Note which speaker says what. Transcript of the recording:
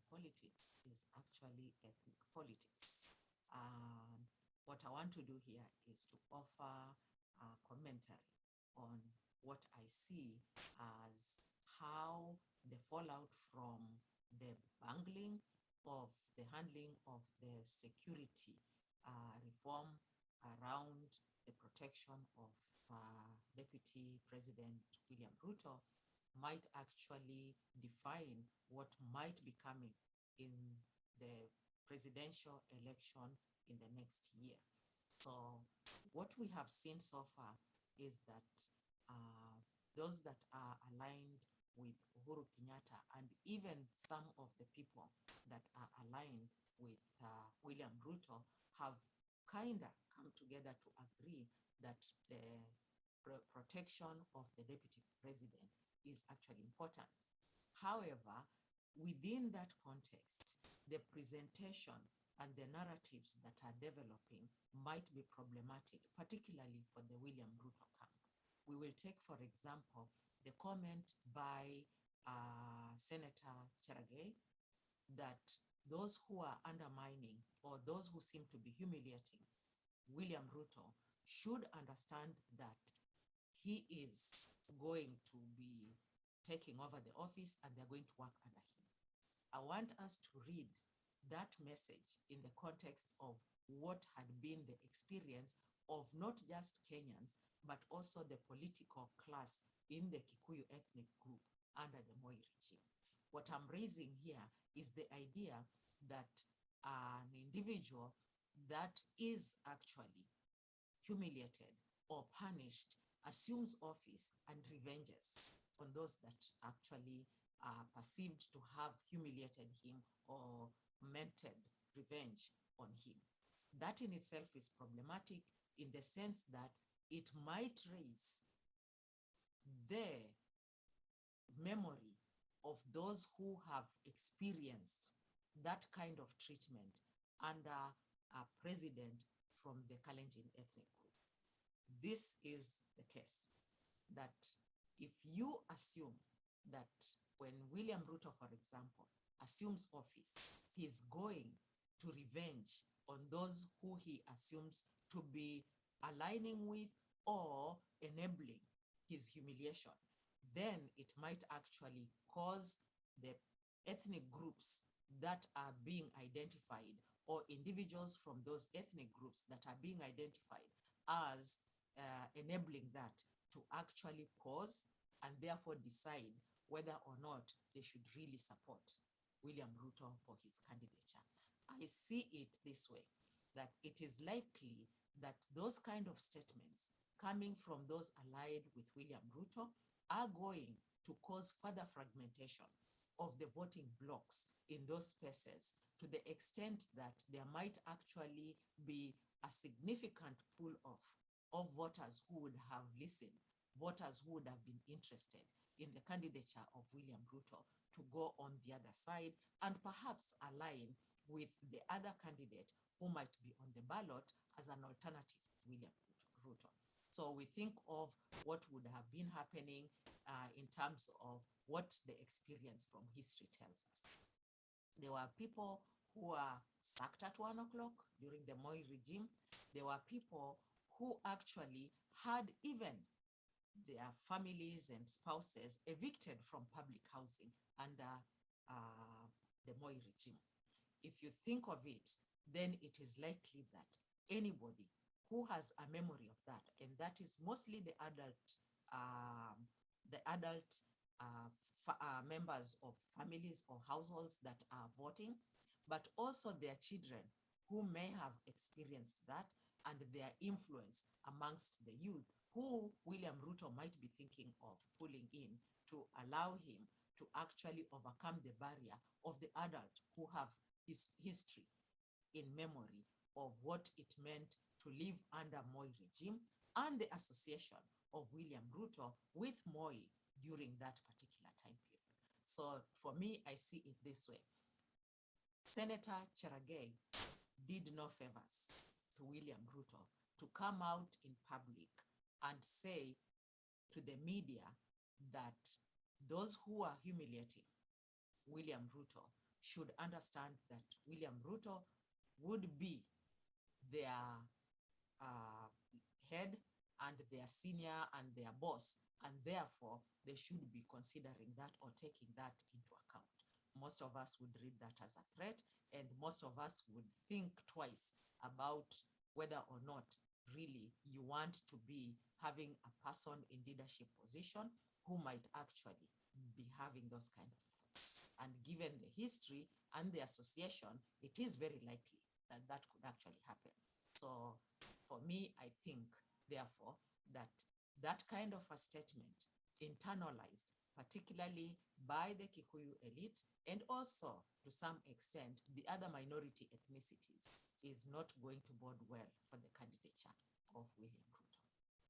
Speaker 1: politics is actually ethnic politics. What I want to do here is to offer a commentary on what I see as how the fallout from the bungling of the handling of the security reform around the protection of Deputy President William Ruto might actually define what might be coming in the presidential election in the next year. So what we have seen so far is that those that are aligned with Uhuru Kenyatta and even some of the people that are aligned with William Ruto have kind of come together to agree that the protection of the deputy president is actually important. However, within that context, the presentation and the narratives that are developing might be problematic, particularly for the William Ruto camp. We will take, for example, the comment by Senator Cherargei that those who are undermining or those who seem to be humiliating William Ruto should understand that he is going to be taking over the office and they're going to work under him. I want us to read that message in the context of what had been the experience of not just Kenyans, but also the political class in the Kikuyu ethnic group under the Moi regime. What I'm raising here is the idea that an individual that is actually humiliated or punished assumes office and revenges on those that actually are perceived to have humiliated him or meted revenge on him. That in itself is problematic in the sense that it might raise the memory of those who have experienced that kind of treatment under a president from the Kalenjin ethnic group. This is the case that if you assume that when William Ruto, for example, assumes office, he's going to revenge on those who he assumes to be aligning with or enabling his humiliation, then it might actually cause the ethnic groups that are being identified or individuals from those ethnic groups that are being identified as enabling that to actually pause and therefore decide whether or not they should really support William Ruto for his candidature. I see it this way, that it is likely that those kind of statements coming from those allied with William Ruto are going to cause further fragmentation of the voting blocks in those spaces to the extent that there might actually be a significant pool of voters who would have listened, voters who would have been interested in the candidature of William Ruto to go on the other side and perhaps align with the other candidate who might be on the ballot as an alternative to William Ruto. So we think of what would have been happening in terms of what the experience from history tells us. There were people who were sacked at 1 o'clock during the Moi regime. There were people who actually had even their families and spouses evicted from public housing under the Moi regime. If you think of it, then it is likely that anybody who has a memory of that, and that is mostly the adult members of families or households that are voting, but also their children who may have experienced that and their influence amongst the youth who William Ruto might be thinking of pulling in to allow him to actually overcome the barrier of the adult who have his history in memory of what it meant to live under Moi regime and the association of William Ruto with Moi during that particular time period. So for me, I see it this way. Senator Cherargei did no favors to William Ruto to come out in public and say to the media that those who are humiliating William Ruto should understand that William Ruto would be their head and their senior and their boss, and therefore they should be considering that or taking that into account. Most of us would read that as a threat, and most of us would think twice about whether or not really you want to be having a person in leadership position who might actually be having those kind of thoughts. And given the history and the association, it is very likely that that could actually happen. So for me, I think, therefore, that that kind of a statement internalized, particularly by the Kikuyu elite and also to some extent the other minority ethnicities, is not going to bode well for the candidature of William